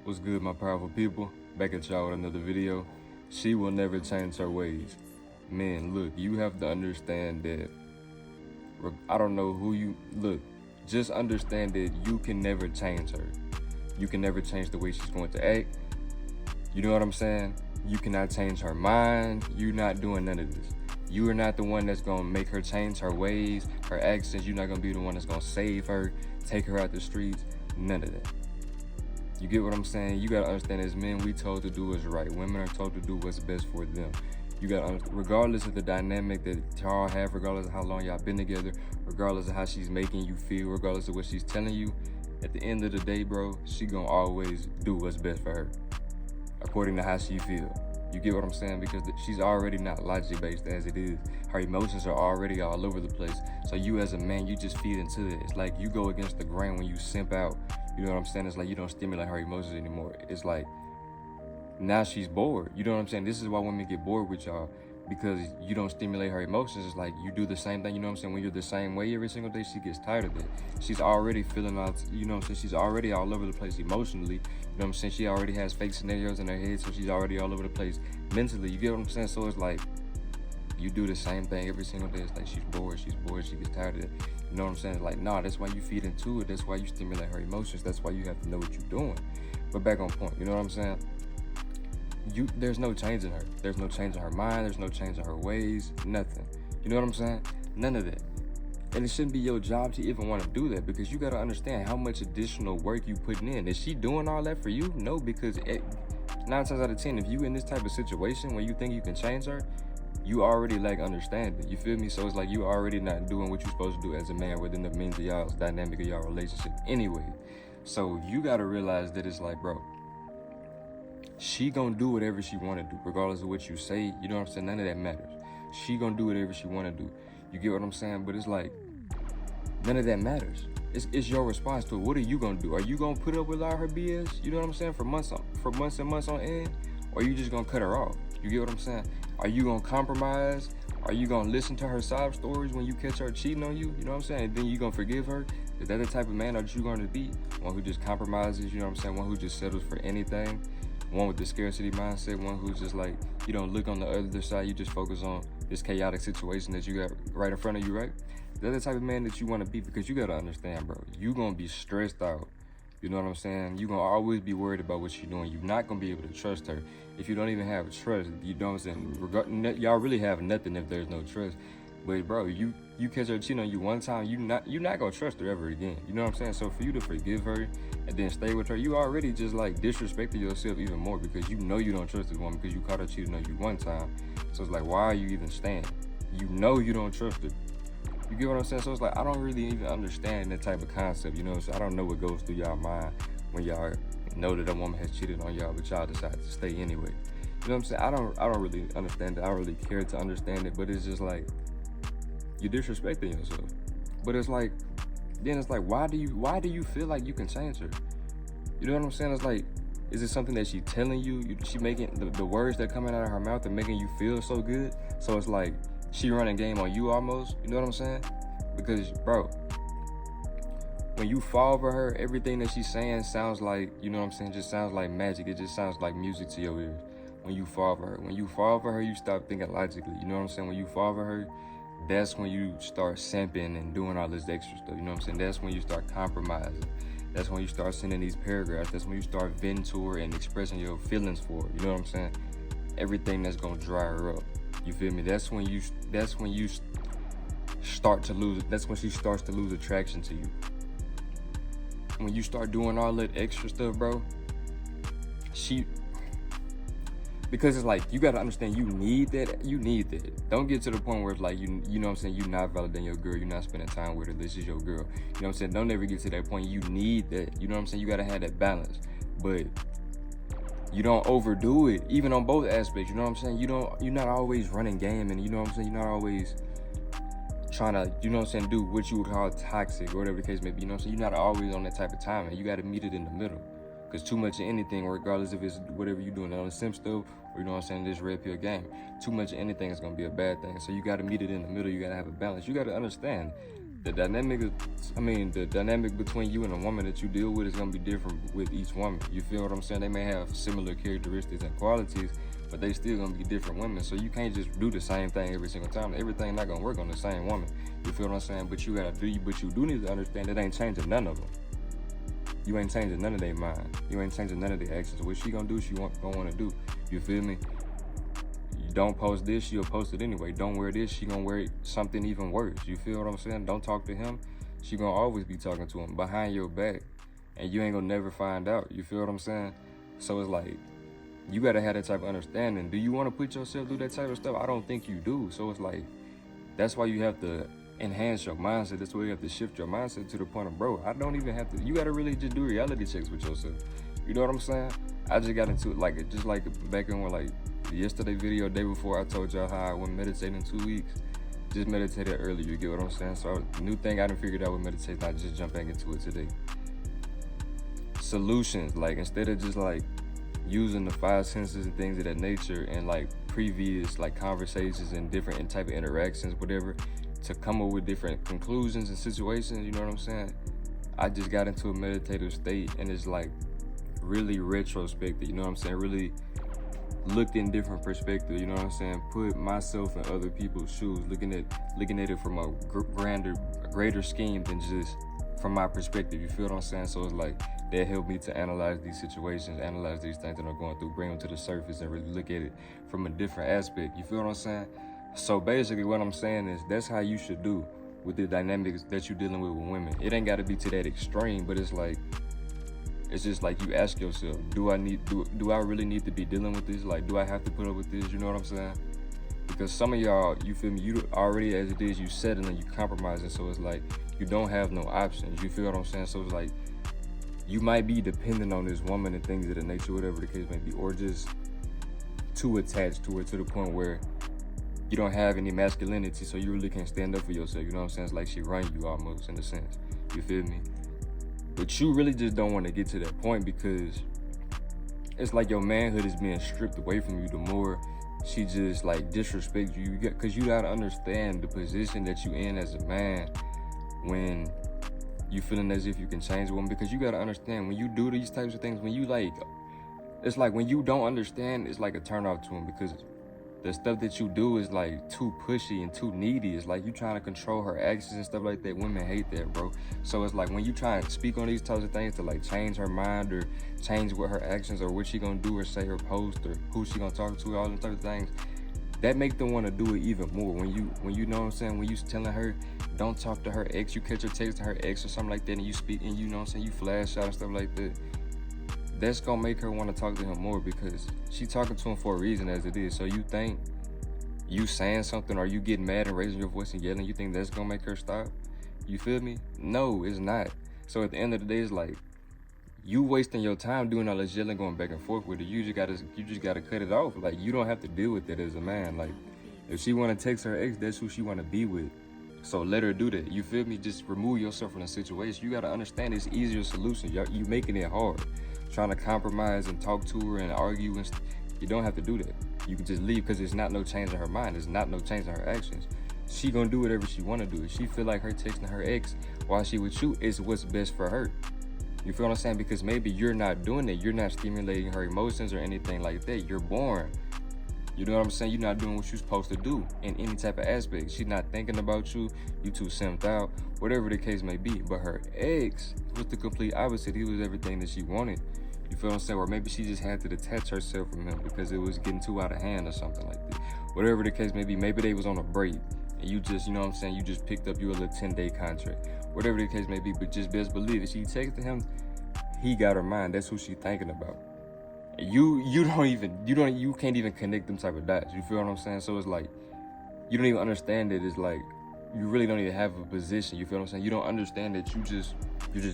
What's good, my powerful people? Back at y'all with another video. She will never change her ways. Man, look, you have to understand that, I don't know who you, look, just understand that you can never change her. You can never change the way she's going to act. You know what I'm saying? You cannot change her mind. You're not doing none of this. You are not the one that's gonna make her change her ways, her actions. You're not gonna be the one that's gonna save her, take her out the streets, none of that. You get what I'm saying? You gotta understand, as men, we told to do what's right. Women are told to do what's best for them. You gotta, regardless of the dynamic that y'all have, regardless of how long y'all been together, regardless of how she's making you feel, regardless of what she's telling you, at the end of the day, bro, she gonna always do what's best for her, according to how she feel. You get what I'm saying? Because she's already not logic-based as it is. Her emotions are already all over the place. So you as a man, you just feed into it. It's like you go against the grain when you simp out. You know what I'm saying? It's like you don't stimulate her emotions anymore. It's like now she's bored. You know what I'm saying? This is why women get bored with y'all, because you don't stimulate her emotions. It's like you do the same thing, you know what I'm saying? When you're the same way every single day, she gets tired of it. She's already feeling out, you know what I'm saying? She's already all over the place emotionally. You know what I'm saying? She already has fake scenarios in her head, so she's already all over the place mentally. You get what I'm saying? So it's like you do the same thing every single day. It's like she's bored, she gets tired of it. You know what I'm saying? It's like, nah, that's why you feed into it. That's why you stimulate her emotions. That's why you have to know what you're doing. But back on point, you know what I'm saying? There's no change in her. There's no change in her mind. There's no change in her ways. Nothing. You know what I'm saying? None of that. And it shouldn't be your job to even want to do that, because you got to understand how much additional work you putting in. Is she doing all that for you? No, because 9 times out of 10, if you in this type of situation where you think you can change her, you already lack understanding. You feel me? So it's like you already not doing what you're supposed to do as a man within the means of y'all's dynamic of y'all relationship anyway. So you got to realize that it's like, bro, she gonna do whatever she wanna do, regardless of what you say. You know what I'm saying? None of that matters. She gonna do whatever she wanna do. You get what I'm saying? But it's like, none of that matters. It's your response to it. What are you gonna do? Are you gonna put up with all her BS? You know what I'm saying? For months and months on end? Or are you just gonna cut her off? You get what I'm saying? Are you gonna compromise? Are you gonna listen to her sob stories when you catch her cheating on you? You know what I'm saying? And then you gonna forgive her? Is that the type of man that you gonna be? One who just compromises, you know what I'm saying? One who just settles for anything? One with the scarcity mindset, one who's just like, you don't look on the other side, you just focus on this chaotic situation that you got right in front of you, right? They're the type of man that you want to be, because you got to understand, bro, you going to be stressed out. You know what I'm saying? You're going to always be worried about what she's doing. You're not going to be able to trust her. If you don't even have trust, you know what I'm saying? Y'all really have nothing if there's no trust. But bro, you catch her cheating on you one time, you're not gonna trust her ever again. You know what I'm saying? So for you to forgive her and then stay with her, you already just like disrespected yourself even more, because you know you don't trust this woman because you caught her cheating on you one time. So it's like, why are you even staying? You know you don't trust her. You get what I'm saying? So it's like, I don't really even understand that type of concept, you know? So I don't know what goes through y'all mind when y'all know that a woman has cheated on y'all, but y'all decide to stay anyway. You know what I'm saying? I don't really understand it. I don't really care to understand it, but it's just like, you're disrespecting yourself. But it's like, then it's like, why do you feel like you can change her? You know what I'm saying? It's like, is it something that she's telling you? She making the words that coming out of her mouth are making you feel so good? So it's like she running game on you almost. You know what I'm saying? Because bro, when you fall for her, everything that she's saying sounds like, you know what I'm saying, just sounds like magic. It just sounds like music to your ears. When you fall for her, you stop thinking logically. You know what I'm saying? When you fall for her, that's when you start simping and doing all this extra stuff. You know what I'm saying? That's when you start compromising. That's when you start sending these paragraphs. That's when you start venting to her and expressing your feelings for her. You know what I'm saying? Everything that's gonna dry her up. You feel me? That's when you start to lose. That's when she starts to lose attraction to you. When you start doing all that extra stuff, bro, because it's like, you gotta understand, you need that. Don't get to the point where it's like, you know what I'm saying, you're not validating your girl, you're not spending time with her, this is your girl. You know what I'm saying? Don't ever get to that point. You need that. You know what I'm saying? You gotta have that balance. But you don't overdo it, even on both aspects. You know what I'm saying? You're not always running game, and you know what I'm saying, you're not always trying to, you know what I'm saying, do what you would call toxic or whatever the case may be. You know what I'm saying? You're not always on that type of time, and you gotta meet it in the middle. Because too much of anything, regardless if it's whatever you're doing on the sim stuff, or you know what I'm saying, this red pill game, too much of anything is gonna be a bad thing. So you gotta meet it in the middle. You gotta have a balance. You gotta understand, the dynamic between you and a woman that you deal with is gonna be different with each woman. You feel what I'm saying? They may have similar characteristics and qualities, but they still gonna be different women. So you can't just do the same thing every single time. Everything not gonna work on the same woman. You feel what I'm saying? But you do need to understand that ain't changing none of them. You ain't changing none of their mind. You ain't changing none of their actions. What she gonna do, she gonna wanna do. You feel me? You don't post this, she'll post it anyway. Don't wear this, she gonna wear something even worse. You feel what I'm saying? Don't talk to him, she gonna always be talking to him behind your back, and you ain't gonna never find out. You feel what I'm saying? So it's like, you gotta have that type of understanding. Do you wanna put yourself through that type of stuff? I don't think you do. So it's like, that's why you have to enhance your mindset. That's why you have to shift your mindset to the point of, bro, I don't even have to, you gotta really just do reality checks with yourself. You know what I'm saying? I just got into it, just like back in when, like, yesterday video, day before, I told y'all how I went meditating 2 weeks. Just meditated earlier, you get what I'm saying? So new thing I done figured out with meditation, I just jump back into it today. Solutions, like, instead of just like using the 5 senses and things of that nature and like previous like conversations and different type of interactions, whatever, to come up with different conclusions and situations, you know what I'm saying? I just got into a meditative state, and it's like really retrospective, you know what I'm saying? Really looked in different perspectives, you know what I'm saying? Put myself in other people's shoes, looking at it from a greater scheme than just from my perspective. You feel what I'm saying? So it's like that helped me to analyze these situations, analyze these things that I'm going through, bring them to the surface, and really look at it from a different aspect. You feel what I'm saying? So basically what I'm saying is that's how you should do with the dynamics that you're dealing with women. It ain't got to be to that extreme, but it's just like you ask yourself, do I really need to be dealing with this? Like, do I have to put up with this? You know what I'm saying? Because some of y'all, you feel me, you already as it is, you settling, you compromising, so it's like you don't have no options. You feel what I'm saying? So it's like you might be dependent on this woman and things of the nature, whatever the case may be, or just too attached to her to the point where you don't have any masculinity, so you really can't stand up for yourself. You know what I'm saying? It's like she run you almost, in a sense. You feel me? But you really just don't want to get to that point, because it's like your manhood is being stripped away from you the more she just like disrespects you. Because you gotta understand the position that you in as a man when you feeling as if you can change a woman. Because you gotta understand, when you do these types of things, when you like, it's like when you don't understand, it's like a turn off to him, because the stuff that you do is like too pushy and too needy. It's like you trying to control her actions and stuff like that. Women hate that, bro. So it's like when you try and speak on these types of things to like change her mind or change what her actions or what she gonna do or say or post or who she gonna talk to, all them types of things, that make them want to do it even more. When you know what I'm saying, when you telling her don't talk to her ex, you catch her text to her ex or something like that, and you speak and you know what I'm saying, you flash out and stuff like that, that's gonna make her want to talk to him more, because she talking to him for a reason as it is. So you think you saying something or you getting mad and raising your voice and yelling, you think that's gonna make her stop? You feel me? No, it's not. So at the end of the day, it's like you wasting your time doing all this yelling, going back and forth with her. You just gotta cut it off. Like, you don't have to deal with it as a man. Like, if she wanna text her ex, that's who she wanna be with. So let her do that. You feel me? Just remove yourself from the situation. You gotta understand it's easier solution. You making it hard, trying to compromise and talk to her and argue and you don't have to do that. You can just leave, because it's not no change in her mind. It's not no change in her actions. She gonna do whatever she wanna do. If she feel like her texting her ex while she with you is what's best for her. You feel what I'm saying? Because maybe you're not doing it. You're not stimulating her emotions or anything like that. You're boring. You know what I'm saying? You're not doing what you're supposed to do in any type of aspect. She's not thinking about you. You too simped out. Whatever the case may be. But her ex was the complete opposite. He was everything that she wanted. You feel what I'm saying? Or maybe she just had to detach herself from him because it was getting too out of hand or something like that. Whatever the case may be. Maybe they was on a break and you just, you know what I'm saying, you just picked up your little 10-day contract. Whatever the case may be. But just best believe it. She texted him, he got her mind. That's who she thinking about. You can't even connect them type of dots. You feel what I'm saying? So it's like, you don't even understand it. It's like, you really don't even have a position. You feel what I'm saying? You don't understand that you're just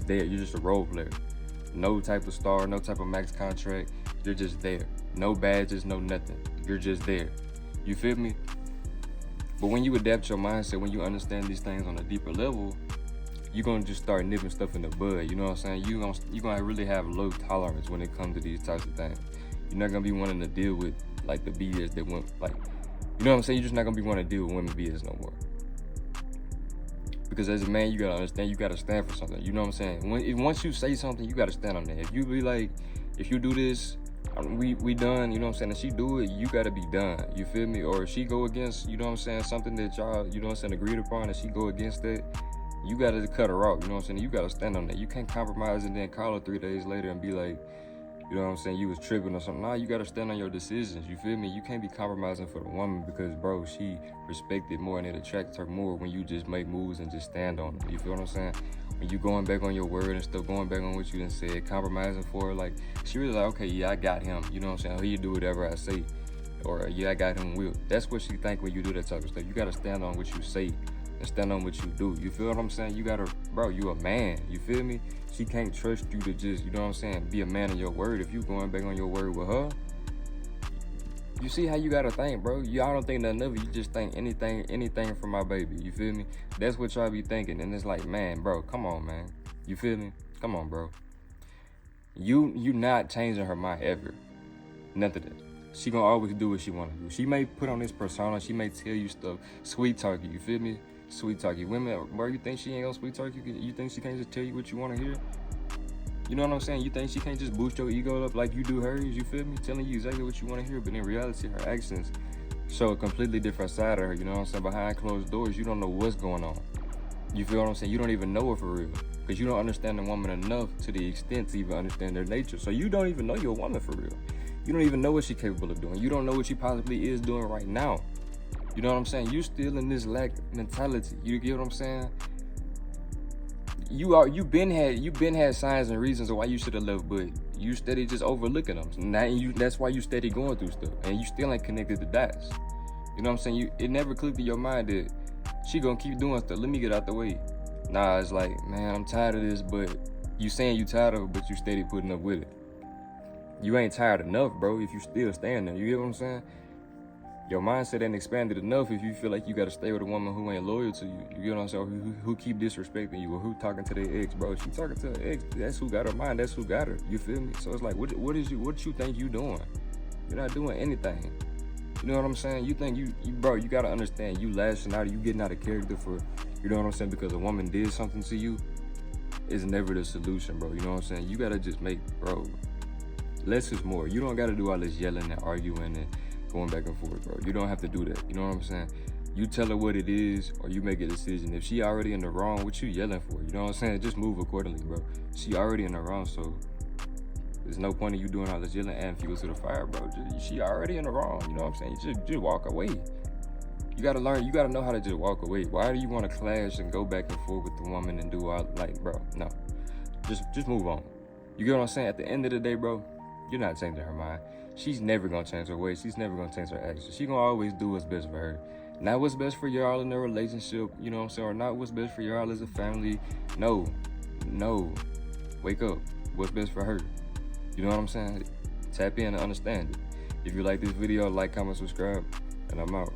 there. You're just a role player. No type of star, no type of max contract. You're just there. No badges, no nothing. You're just there. You feel me? But when you adapt your mindset, when you understand these things on a deeper level, you're gonna just start nipping stuff in the bud. You know what I'm saying? You're gonna really have low tolerance when it comes to these types of things. You're not gonna be wanting to deal with like the BS that went, like, you know what I'm saying? You're just not gonna be wanting to deal with women BS no more. Because as a man, you gotta understand, you gotta stand for something. You know what I'm saying? Once you say something, you gotta stand on that. If you be like, if you do this, we done, you know what I'm saying? If she do it, you gotta be done. You feel me? Or if she go against, you know what I'm saying, something that y'all, you know what I'm saying, agreed upon, and she go against that, you gotta cut her off. You know what I'm saying? You gotta stand on that. You can't compromise and then call her 3 days later and be like, you know what I'm saying, you was tripping or something. Nah, you gotta stand on your decisions. You feel me? You can't be compromising for the woman because, bro, she respected more and it attracts her more when you just make moves and just stand on them. You feel what I'm saying? When you going back on your word and stuff, going back on what you done said, compromising for her, like, she really like, okay, yeah, I got him. You know what I'm saying? He'll do whatever I say. Or, yeah, I got him will. That's what she think when you do that type of stuff. You gotta stand on what you say and stand on what you do. You feel what I'm saying? You gotta, bro, you a man. You feel me? She can't trust you to just, you know what I'm saying, be a man of your word. If you going back on your word with her, you see how you gotta think, bro. Y'all don't think nothing of it. You just think anything for my baby. You feel me? That's what y'all be thinking. And it's like, man, bro, come on, man. You feel me? Come on, bro. You not changing her mind ever. Nothing of that. She gonna always do what she wanna do. She may put on this persona. She may tell you stuff. Sweet talk you. You feel me? Sweet talk you. Women, bro, you think she ain't gonna sweet talk you? You think she can't just tell you what you wanna hear? You know what I'm saying? You think she can't just boost your ego up like you do hers? You feel me? Telling you exactly what you want to hear, but in reality, her actions show a completely different side of her. You know what I'm saying? Behind closed doors, you don't know what's going on. You feel what I'm saying? You don't even know her for real, because you don't understand the woman enough to the extent to even understand their nature. So you don't even know your woman for real. You don't even know what she's capable of doing. You don't know what she possibly is doing right now. You know what I'm saying? You still in this lack mentality. You get what I'm saying? You been had signs and reasons of why you should have left, but you steady just overlooking them. Now that's why you steady going through stuff, and you still ain't connected the dots. You know what I'm saying? It never clicked in your mind that she gonna keep doing stuff. Let me get out the way. Nah, it's like, man, I'm tired of this, but you saying you tired of it, but you steady putting up with it. You ain't tired enough, bro, if you still staying there. You get what I'm saying? Your mindset ain't expanded enough if you feel like you gotta stay with a woman who ain't loyal to you. You get what I'm saying? Who keep disrespecting you, or who talking to their ex, bro. She talking to her ex. That's who got her mind. That's who got her. You feel me? So it's like, what you think you doing? You're not doing anything. You know what I'm saying? You think you bro, you gotta understand, you lashing out, you getting out of character for, you know what I'm saying, because a woman did something to you is never the solution, bro. You know what I'm saying? You gotta just make, bro, less is more. You don't gotta do all this yelling and arguing and going back and forth, bro. You don't have to do that. You know what I'm saying? You tell her what it is, or you make a decision. If she already in the wrong, what you yelling for? You know what I'm saying? Just move accordingly, bro. She already in the wrong, so there's no point in you doing all this yelling and fuel to the fire, bro. She already in the wrong. You know what I'm saying? You just walk away. You gotta learn. You gotta know how to just walk away. Why do you want to clash and go back and forth with the woman and do all, like, bro? No, just move on. You get what I'm saying? At the end of the day, bro, you're not changing her mind. She's never gonna change her ways. She's never gonna change her actions. She's gonna always do what's best for her. Not what's best for y'all in a relationship, you know what I'm saying? Or not what's best for y'all as a family. No. Wake up. What's best for her? You know what I'm saying? Tap in and understand it. If you like this video, like, comment, subscribe, and I'm out.